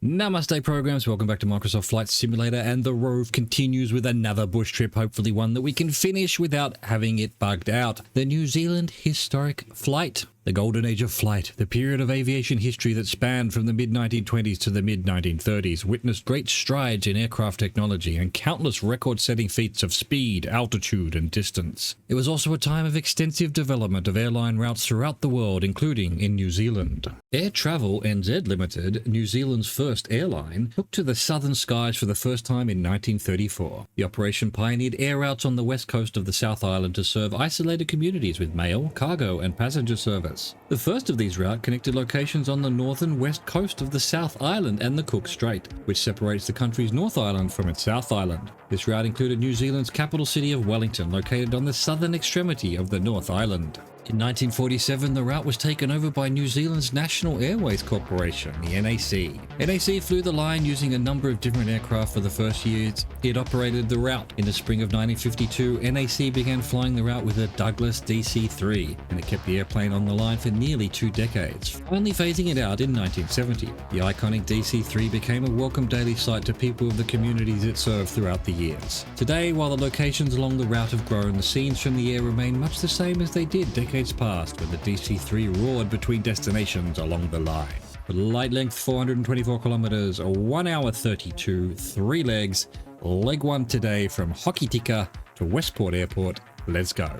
Namaste programs, welcome back to Microsoft Flight Simulator, and the Rove continues with another bush trip, hopefully one that we can finish without having it bugged out. The New Zealand Historic Flight. The golden age of flight, the period of aviation history that spanned from the mid-1920s to the mid-1930s, witnessed great strides in aircraft technology and countless record-setting feats of speed, altitude and distance. It was also a time of extensive development of airline routes throughout the world, including in New Zealand. Air Travel NZ Limited, New Zealand's first airline, took to the southern skies for the first time in 1934. The operation pioneered air routes on the west coast of the South Island to serve isolated communities with mail, cargo and passenger service. The first of these routes connected locations on the northern west coast of the South Island and the Cook Strait, which separates the country's North Island from its South Island. This route included New Zealand's capital city of Wellington, located on the southern extremity of the North Island. In 1947, the route was taken over by New Zealand's National Airways Corporation, the NAC. NAC flew the line using a number of different aircraft for the first years it operated the route. In the spring of 1952, NAC began flying the route with a Douglas DC-3, and it kept the airplane on the line for nearly 2 decades, finally phasing it out in 1970. The iconic DC-3 became a welcome daily sight to people of the communities it served throughout the years. Today, while the locations along the route have grown, the scenes from the air remain much the same as they did decades past, when the DC-3 roared between destinations along the line. Flight length 424 kilometers, 1 hour 32, 3 legs, leg 1 today from Hokitika to Westport Airport. Let's go.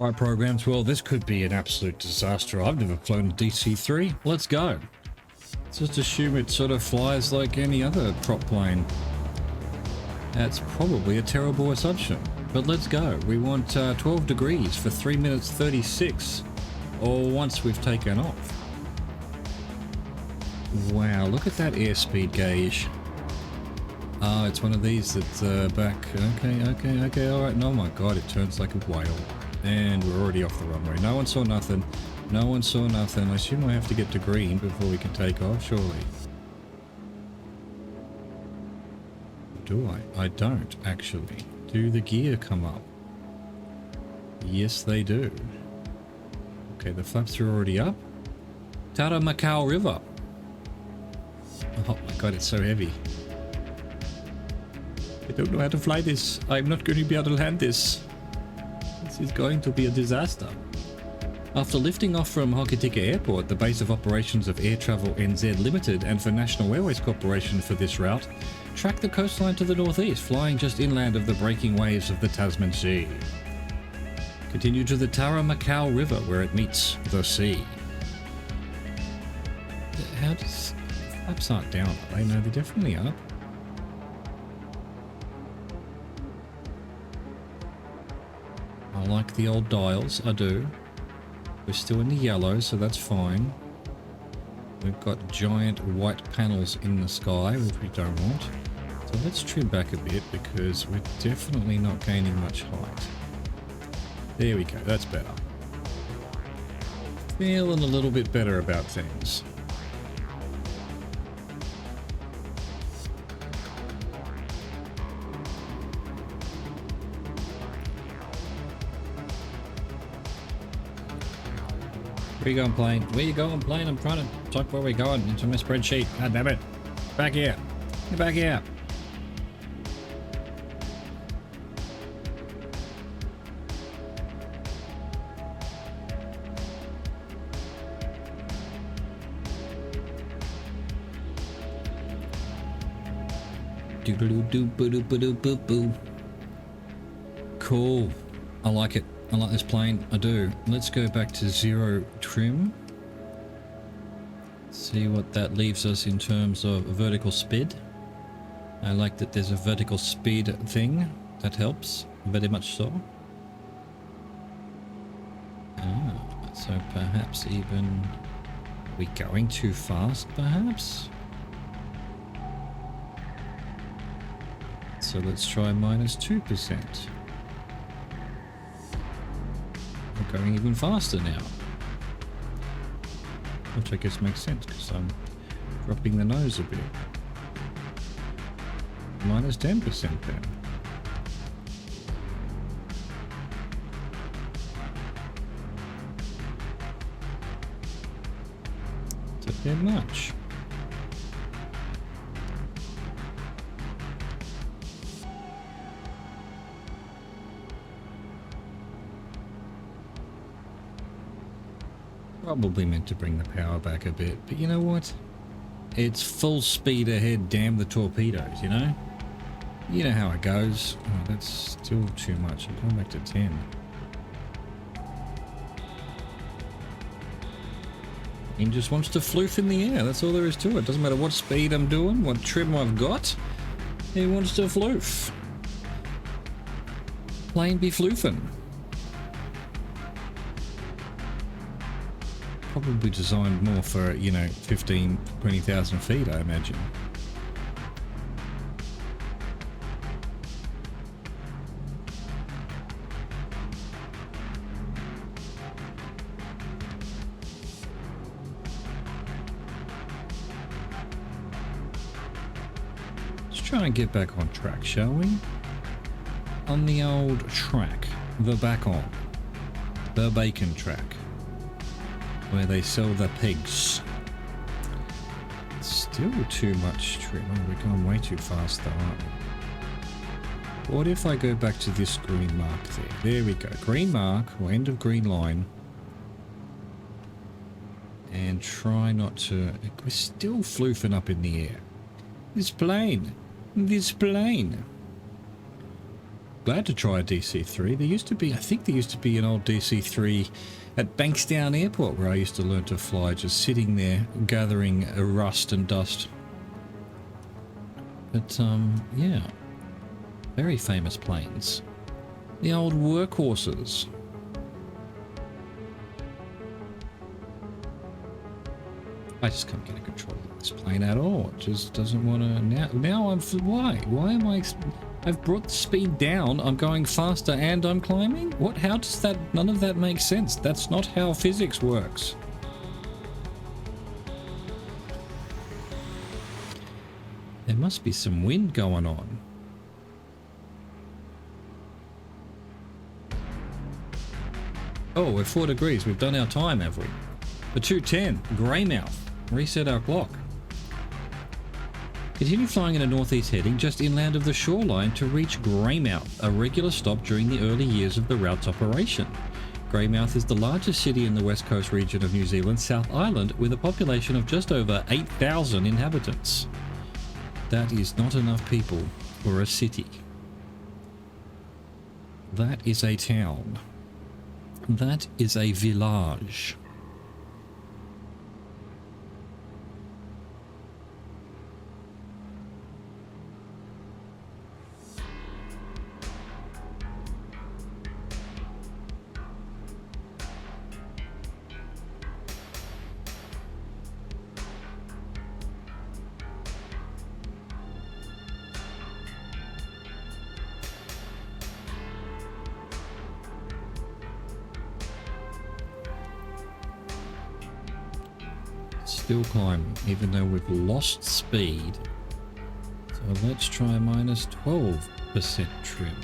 Alright programs, well this could be an absolute disaster. I've never flown a DC-3. Let's go. Let's just assume it sort of flies like any other prop plane. That's probably a terrible assumption. But let's go. We want 12 degrees for 3 minutes 36, or once we've taken off. Wow, look at that airspeed gauge. Ah, it's one of these that's back. Okay, alright. Oh my god, it turns like a whale. And we're already off the runway. No one saw nothing. No one saw nothing. I assume I have to get to green before we can take off, surely. Do I? I don't, actually. Do the gear come up? Yes, they do. Okay, the flaps are already up. Taramacau River. Oh my god, it's so heavy. I don't know how to fly this. I'm not going to be able to land this. This is going to be a disaster. After lifting off from Hokitika Airport, the base of operations of Air Travel NZ Limited and for National Airways Corporation for this route, track the coastline to the northeast, flying just inland of the breaking waves of the Tasman Sea. Continue to the Taramacau River where it meets the sea. How does... flaps aren't down, are they? No, they definitely are. I like the old dials, I do. We're still in the yellow, so that's fine. We've got giant white panels in the sky, which we don't want. So let's trim back a bit because we're definitely not gaining much height. There we go, that's better. Feeling a little bit better about things. Where you going, plane? Where you going, plane? I'm trying to type where we're going into my spreadsheet. God damn it. Back here. Get back here. Doo-doo-doo-boo-doo-boo-doo-boo-boo. Cool. I like it. I like this plane. I do. Let's go back to 0 trim. See what that leaves us in terms of vertical speed. I like that there's a vertical speed thing. That helps. Very much so. Ah, so perhaps even... Are we going too fast, perhaps? So let's try -2%. We're going even faster now. Which I guess makes sense because I'm dropping the nose a bit. -10% then. It's a bit much. Probably meant to bring the power back a bit, but you know what? It's full speed ahead, damn the torpedoes, you know? You know how it goes. Oh, that's still too much. I'm going back to 10. He just wants to floof in the air. That's all there is to it. Doesn't matter what speed I'm doing, what trim I've got. He wants to floof. Plane be floofing. Probably designed more for, you know, 15, 20,000 feet, I imagine. Let's try and get back on track, shall we? On the old track, the back on, the bacon track, where they sell the pigs. Still too much trim. Oh, we're going way too fast though, aren't we? What if I go back to this green mark there? There we go. Green mark, or end of green line. And try not to... We're still floofing up in the air. This plane. This plane. Glad to try a DC-3. There used to be, I think there used to be an old DC-3 at Bankstown Airport where I used to learn to fly, just sitting there gathering rust and dust. But yeah, very famous planes. The old workhorses. I just can't get a control of this plane at all. It just doesn't want to. Now I'm. Why? Why am I? I've brought the speed down, I'm going faster and I'm climbing? What? How does that... None of that makes sense. That's not how physics works. There must be some wind going on. Oh, we're 4 degrees. We've done our time, have we? The 2:10. Greymouth. Reset our clock. Continue flying in a northeast heading just inland of the shoreline to reach Greymouth, a regular stop during the early years of the route's operation. Greymouth is the largest city in the west coast region of New Zealand's South Island, with a population of just over 8,000 inhabitants. That is not enough people for a city. That is a town. That is a village. Still climbing, even though we've lost speed. So let's try minus 12% trim.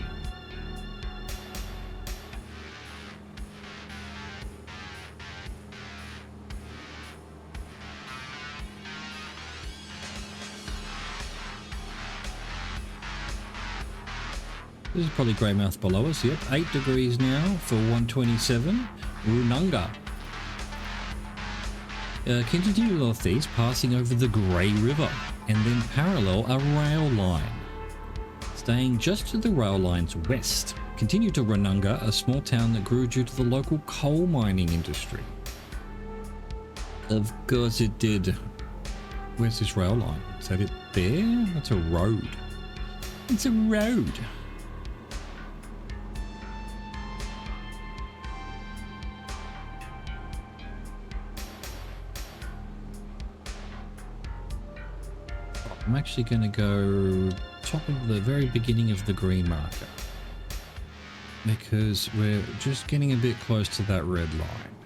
This is probably Greymouth below us, yep. 8 degrees now for 127. Rununga. Continue northeast, passing over the Grey River, and then parallel a rail line. Staying just to the rail line's west, continue to Rununga, a small town that grew due to the local coal mining industry. Of course it did. Where's this rail line? Is that it there? That's a road. It's a road. I'm actually going to go top of the very beginning of the green marker, because we're just getting a bit close to that red line.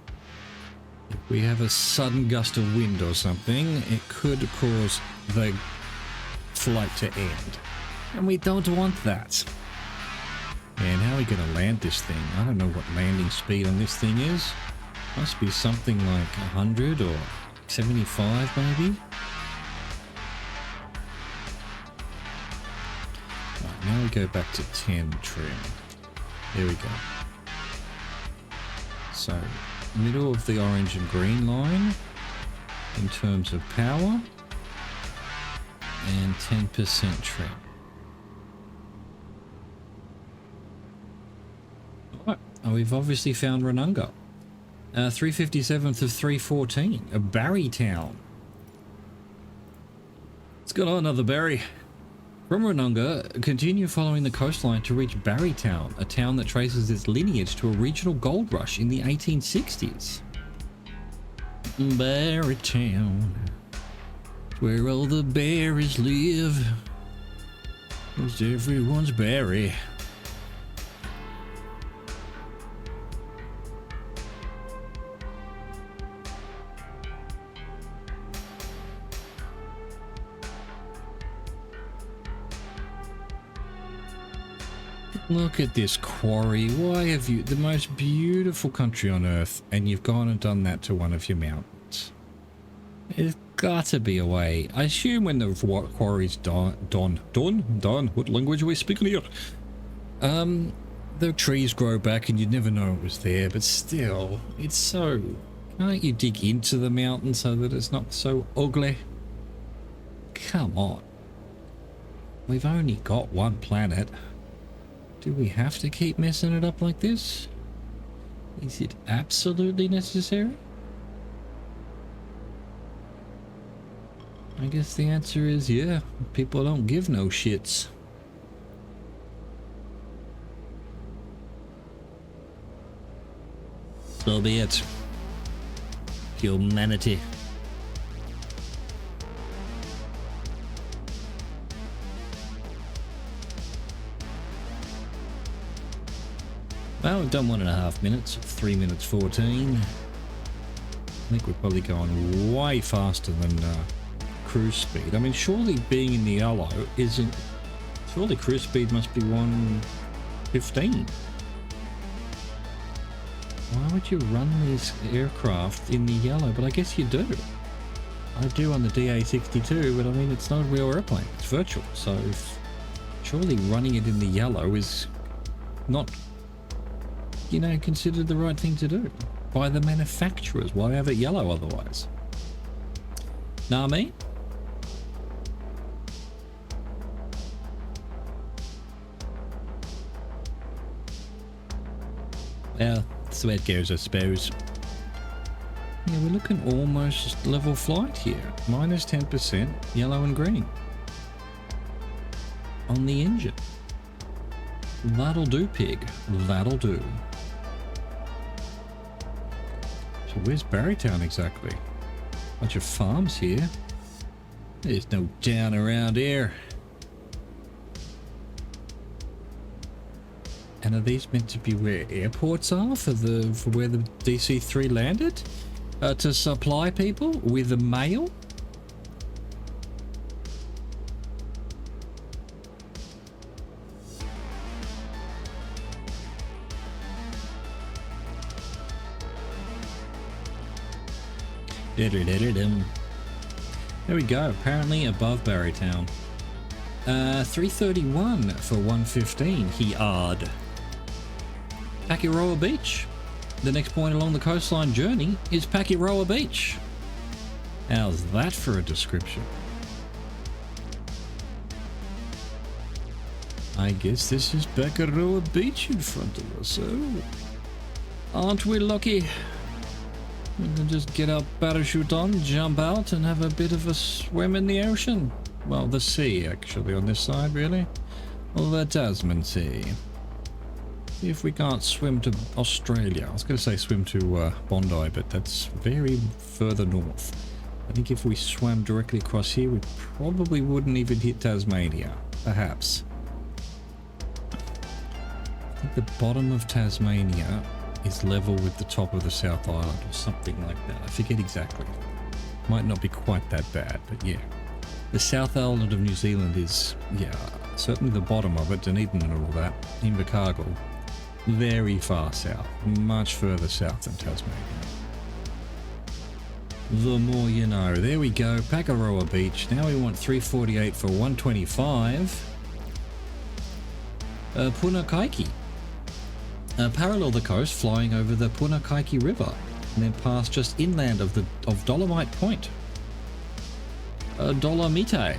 If we have a sudden gust of wind or something, it could cause the flight to end, and we don't want that. And how are we going to land this thing? I don't know what landing speed on this thing is. Must be something like 100 or 75 maybe. Now we go back to 10 trim. There we go. So, middle of the orange and green line in terms of power, and 10% trim. Alright, we've obviously found Ranunga. 357th of 314, a Barry town. Let's go on another Barry. From Ranunga, continue following the coastline to reach Barry Town, a town that traces its lineage to a regional gold rush in the 1860s. Barry Town, where all the berries live. It's everyone's Barry. Look at this quarry. Why have you, the most beautiful country on earth, and you've gone and done that to one of your mountains? There's got to be a way. I assume when the quarry's done, what language are we speaking here? The trees grow back and you'd never know it was there, but still, it's so, can't you dig into the mountain so that it's not so ugly? Come on. We've only got one planet. Do we have to keep messing it up like this? Is it absolutely necessary? I guess the answer is yeah. People don't give no shits. So be it. Humanity. Well, we've done 1.5 minutes, 3 minutes 14. I think we're probably going way faster than cruise speed. I mean, surely being in the yellow isn't... Surely cruise speed must be 115. Why would you run this aircraft in the yellow? But I guess you do. I do on the DA-62, but I mean, it's not a real airplane. It's virtual. So surely running it in the yellow is not... you know, considered the right thing to do by the manufacturers. Why have it yellow otherwise? Nah, me? Well, that's the way it goes, I suppose. Yeah, we're looking almost level flight here. Minus 10%, yellow and green. On the engine. That'll do, pig. That'll do. So where's Barrytown exactly? Bunch of farms here. There's no town around here. And are these meant to be where airports are for where the DC-3 landed? To supply people with the mail? There we go, apparently above Barrytown. 331 for 115, he odd. Pakiroa Beach. The next point along the coastline journey is Pakiroa Beach. How's that for a description? I guess this is Pakiroa Beach in front of us, oh. Aren't we lucky? We can just get our parachute on, jump out, and have a bit of a swim in the ocean. Well, the sea, actually, on this side, really. Well, the Tasman Sea. See if we can't swim to Australia. I was going to say swim to Bondi, but that's very further north. I think if we swam directly across here, we probably wouldn't even hit Tasmania. Perhaps. I think the bottom of Tasmania is level with the top of the South Island or something like that. I forget exactly. Might not be quite that bad, but yeah. The South Island of New Zealand is, yeah, certainly the bottom of it, Dunedin and all that, Invercargill, very far south, much further south than Tasmania. The more you know. There we go, Pakiroa Beach. Now we want 348 for 125. Punakaiki. Parallel the coast, flying over the Punakaiki River. and then past just inland of Dolomite Point. Dolomite.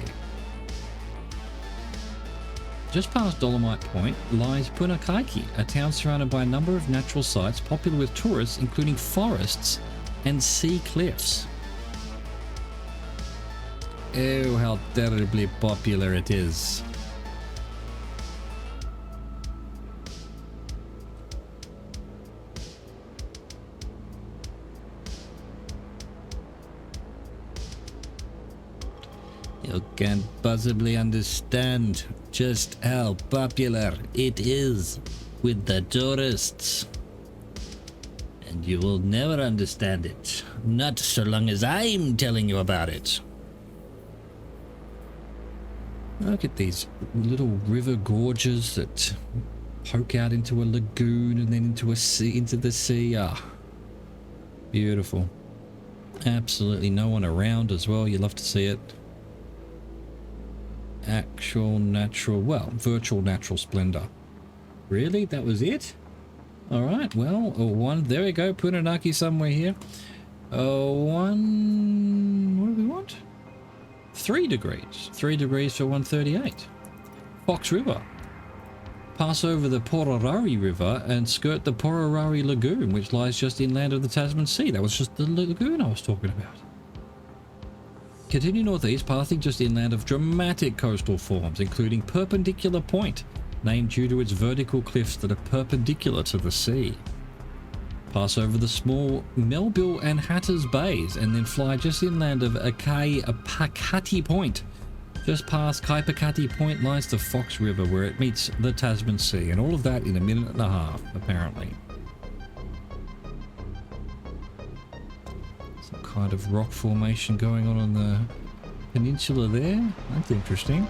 Just past Dolomite Point lies Punakaiki, a town surrounded by a number of natural sites popular with tourists, including forests and sea cliffs. Oh, how terribly popular it is. You can't possibly understand just how popular it is with the tourists. And you will never understand it. Not so long as I'm telling you about it. Look at these little river gorges that poke out into a lagoon and then into the sea. Ah, beautiful. Absolutely no one around as well. You love to see it. Actual natural, well, virtual natural splendor. Really? That was it? Alright, well, there we go. Punanaki somewhere here. What do we want? 3 degrees. 3 degrees for 138. Fox River. Pass over the Pororari River and skirt the Pororari Lagoon, which lies just inland of the Tasman Sea. That was just the lagoon I was talking about. Continue northeast, passing just inland of dramatic coastal forms, including Perpendicular Point, named due to its vertical cliffs that are perpendicular to the sea. Pass over the small Melville and Hatters Bays, and then fly just inland of Kaipakati Point. Just past Kaipakati Point lies the Fox River, where it meets the Tasman Sea, and all of that in a minute and a half, apparently. Kind of rock formation going on the peninsula there. That's interesting.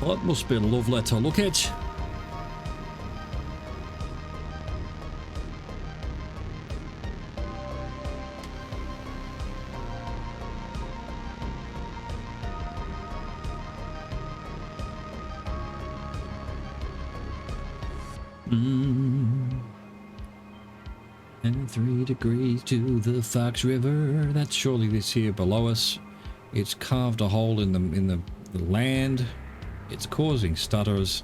That must be lovely to look at. And 3 degrees to the Fox River. That's surely this here below us. It's carved a hole in the land. It's causing stutters.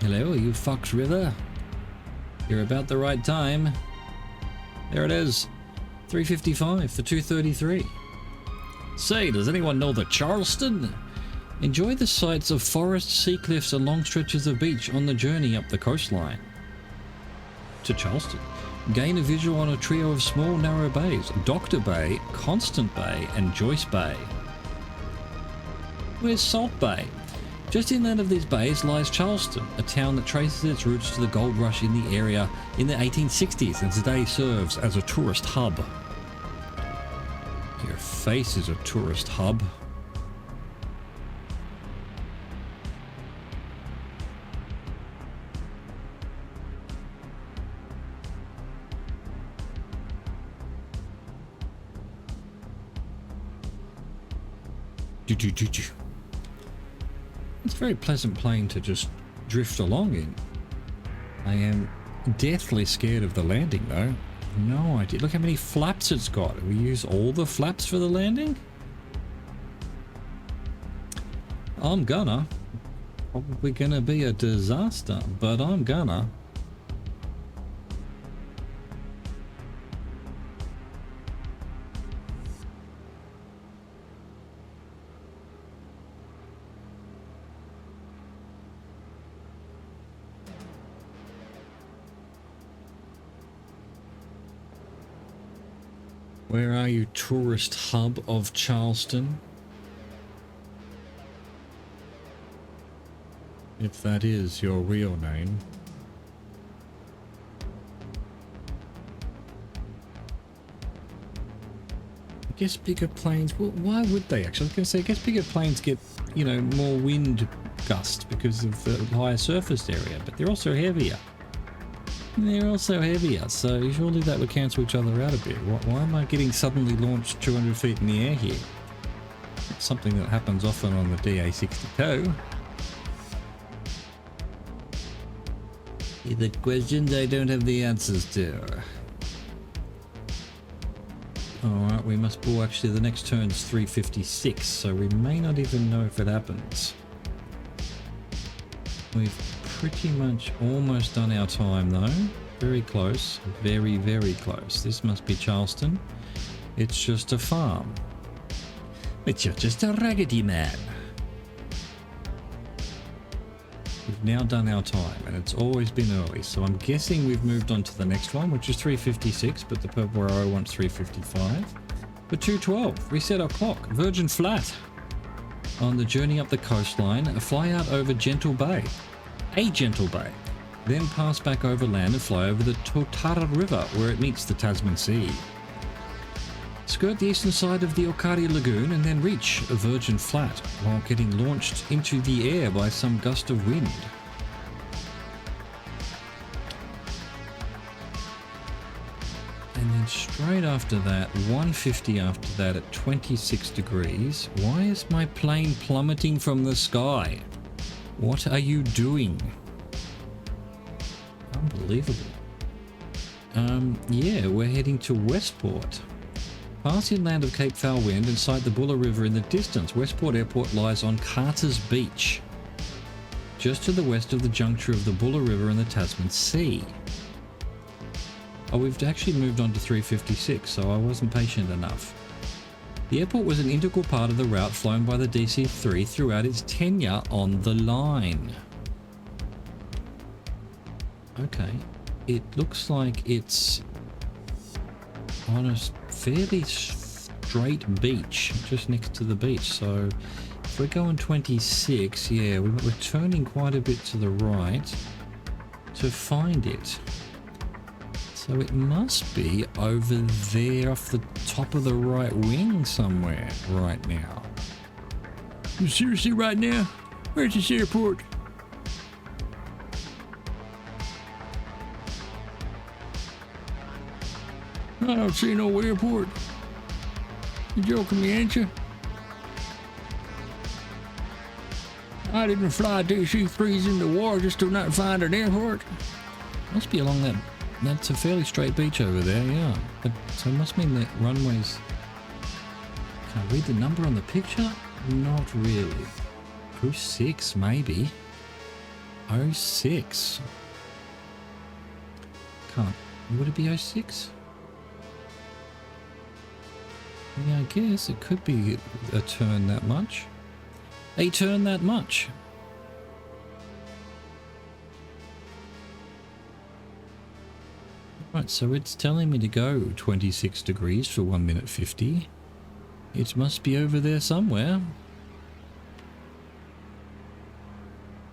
Hello, are you Fox River? You're about the right time. There it is. 3:55 for 2:33. Say, does anyone know the Charleston? Enjoy the sights of forests, sea cliffs and long stretches of beach on the journey up the coastline to Charleston. Gain a visual on a trio of small narrow bays: Doctor Bay, Constant Bay and Joyce Bay. Where's Salt Bay? Just inland of these bays lies Charleston, a town that traces its roots to the gold rush in the area in the 1860s and today serves as a tourist hub. Your face is a tourist hub. It's a very pleasant plane to just drift along in. I am deathly scared of the landing though. No idea. Look how many flaps it's got. We use all the flaps for the landing? I'm gonna. Probably gonna be a disaster, but I'm gonna. Where are you, tourist hub of Charleston? If that is your real name. I guess bigger planes, well, why would they actually? I was going to say, I guess bigger planes get, you know, more wind gusts because of the higher surface area, but they're also heavier. They're also heavier, so surely that would cancel each other out a bit. Why am I getting suddenly launched 200 feet in the air here? something that happens often on the DA62. The questions I don't have the answers to. Alright, we must... Oh, actually the next turn's 356, so we may not even know if it happens. We've pretty much almost done our time though. Very close. Very, very close. This must be Charleston. It's just a farm. But you're just a raggedy man. We've now done our time, and it's always been early, so I'm guessing we've moved on to the next one, which is 356, but the purple arrow wants 355. But 212, reset our clock. Virgin Flat. On the journey up the coastline, fly out over Gentle Bay. A Gentle Bay. Then pass back over land and fly over the Totara River, where it meets the Tasman Sea. Skirt the eastern side of the Okari Lagoon and then reach a Virgin Flat while getting launched into the air by some gust of wind. And then straight after that, 150 after that at 26 degrees. Why is my plane plummeting from the sky? What are you doing? Unbelievable. Yeah, we're heading to Westport. Pass inland of Cape Foul Wind and sight the Buller River in the distance. Westport Airport lies on Carter's Beach, just to the west of the juncture of the Buller River and the Tasman Sea. Oh, we've actually moved on to 356, so I wasn't patient enough. The airport was an integral part of the route flown by the DC-3 throughout its tenure on the line. Okay, it looks like it's on a fairly straight beach, just next to the beach. So if we're going 26, yeah, we're turning quite a bit to the right to find it. So it must be over there off the top of the right wing somewhere right now. Seriously, right now? Where's this airport? I don't see no airport. You joking me, ain't you? I didn't fly DC-3s in the war just to not find an airport. Must be along that. That's a fairly straight beach over there, yeah. But so it must mean that runways. Can I read the number on the picture? Not really. 06 maybe. 06. Can't. Would it be 06? Yeah, I guess it could be a turn that much. A turn that much. Right, so it's telling me to go 26 degrees for 1 minute 50. It must be over there somewhere.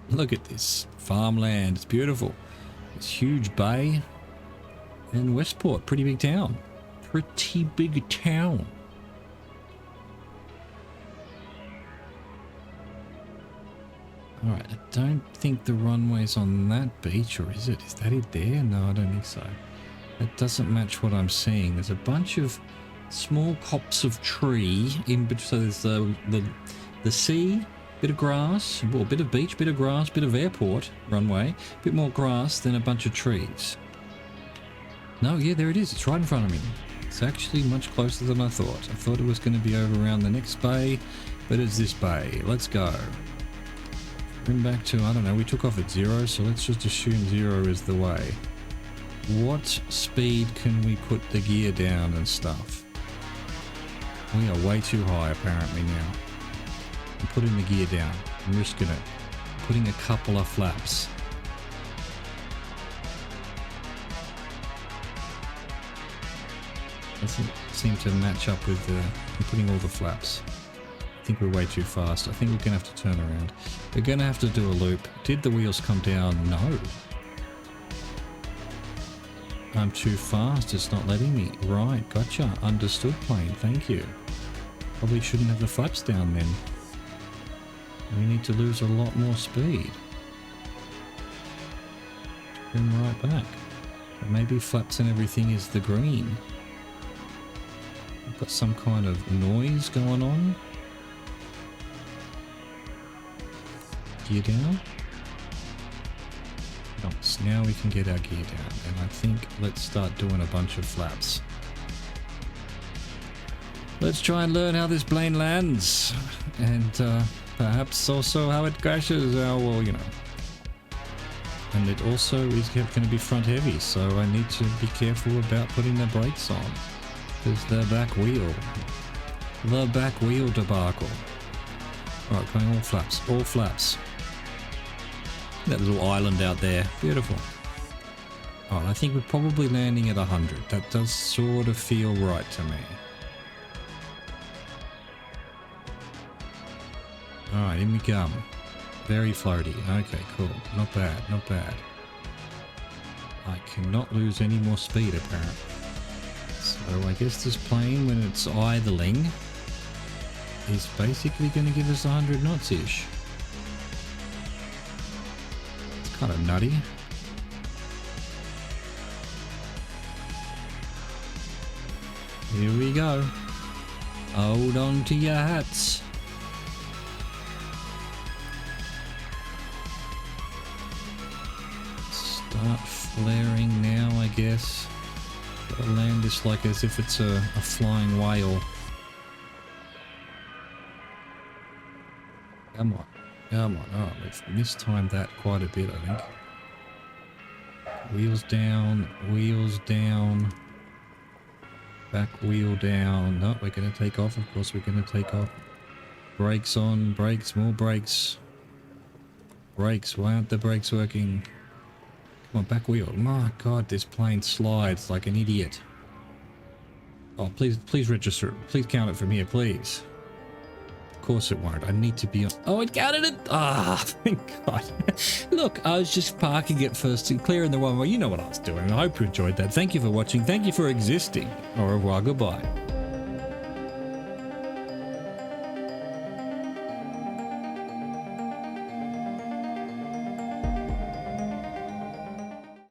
Look at this farmland. It's beautiful. This huge bay. And Westport, pretty big town. Pretty big town. Alright, I don't think the runway's on that beach, or is it? Is that it there? No, I don't think so. That doesn't match what I'm seeing. There's a bunch of small copse of tree in between. So there's the sea, bit of grass, well, bit of beach, bit of grass, bit of airport runway, bit more grass, then a bunch of trees. No, yeah, there it is. It's right in front of me. It's actually much closer than I thought. I thought it was going to be over around the next bay, but it's this bay. Let's go. Bring back to, I don't know, we took off at 0, so let's just assume 0 is the way. What speed can we put the gear down and stuff? We are way too high apparently now. I'm putting the gear down. I'm risking it. Putting a couple of flaps. Doesn't seem to match up with the... I'm putting all the flaps. I think we're way too fast. I think we're going to have to turn around. We're going to have to do a loop. Did the wheels come down? No. I'm too fast. It's not letting me. Right. Gotcha. Understood, plane. Thank you. Probably shouldn't have the flaps down then. We need to lose a lot more speed. Bring right back. But maybe flaps and everything is the green. I've got some kind of noise going on. gear down. Nice. Now we can get our gear down. And I think let's start doing a bunch of flaps. Let's try and learn how this plane lands. And perhaps also how it crashes. Well, you know. And it also is going to be front heavy. So I need to be careful about putting the brakes on. Because the back wheel. The back wheel debacle. Alright, going all flaps. All flaps. That little island out there. Beautiful. Alright, I think we're probably landing at 100. That does sort of feel right to me. Alright, in we come. Very floaty. Okay, cool. Not bad, not bad. I cannot lose any more speed apparently. So I guess this plane, when it's idling, is basically going to give us 100 knots-ish. It's kind of nutty. Here we go. Hold on to your hats. Start flaring now, I guess. Gotta land this like as if it's a flying whale. Come on. Come on. Oh, we've mistimed that quite a bit, I think. Wheels down. Wheels down. Back wheel down. No, we're going to take off. Of course, we're going to take off. Brakes on. Brakes. More brakes. Brakes. Why aren't the brakes working? Come on, back wheel. My God, this plane slides like an idiot. Oh, please register it. Please count it from here, please. Of course it won't. I need to be on. Oh, it counted it. Ah, thank God. Look, I was just parking it first and clearing the one way. You know what I was doing. I hope you enjoyed that. Thank you for watching. Thank you for existing. Au revoir. Goodbye.